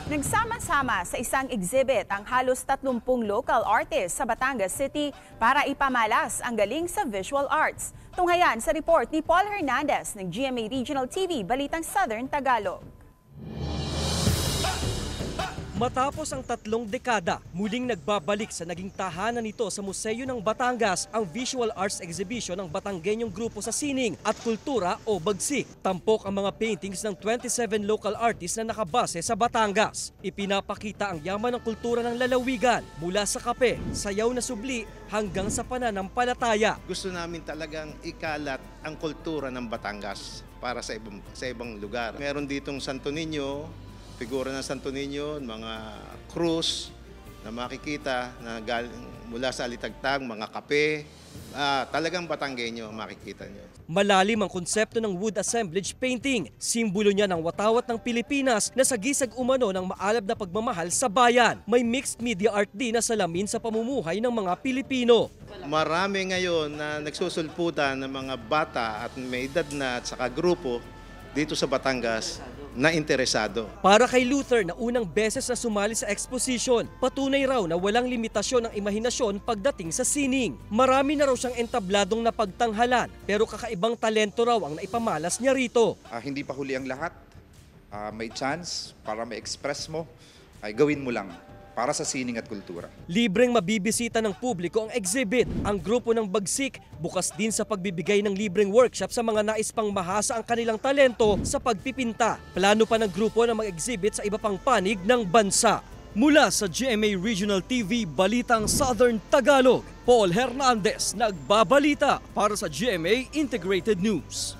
Nagsama-sama sa isang exhibit ang halos 30 local artists sa Batangas City para ipamalas ang galing sa visual arts. Tunghayan sa report ni Paul Hernandez ng GMA Regional TV, Balitang Southern Tagalog. Matapos ang 3 dekada, muling nagbabalik sa naging tahanan nito sa Museo ng Batangas ang Visual Arts Exhibition ng Batanggenyong Grupo sa Sining at Kultura o Bagsik. Tampok ang mga paintings ng 27 local artists na nakabase sa Batangas. Ipinapakita ang yaman ng kultura ng lalawigan mula sa kape, sayaw na subli hanggang sa pananampalataya. Gusto namin talagang ikalat ang kultura ng Batangas para sa ibang lugar. Meron ditong Santo Niño, figura ng Santo Niño, mga krus na makikita na galing mula sa Alitagtag, mga kape, talagang Batanggenyo makikita niyo. Malalim ang konsepto ng wood assemblage painting. Simbolo niya ng watawat ng Pilipinas na sagisag umano ng maalab na pagmamahal sa bayan. May mixed media art din na salamin sa pamumuhay ng mga Pilipino. Marami ngayon na nagsusulputan ng mga bata at may edad na at saka grupo dito sa Batangas na interesado. Para kay Luther na unang beses na sumali sa exposition, patunay raw na walang limitasyon ng imahinasyon pagdating sa sining. Marami na raw siyang entabladong napagtanghalan, pero kakaibang talento raw ang naipamalas niya rito. Hindi pa huli ang lahat. May chance para ma-express mo, ay gawin mo lang para sa sining at kultura. Libreng mabibisita ng publiko ang exhibit. Ang grupo ng Bagsik bukas din sa pagbibigay ng libreng workshop sa mga nais pang mahasa ang kanilang talento sa pagpipinta. Plano pa ng grupo na mag-exhibit sa iba pang panig ng bansa. Mula sa GMA Regional TV, Balitang Southern Tagalog, Paul Hernandez nagbabalita para sa GMA Integrated News.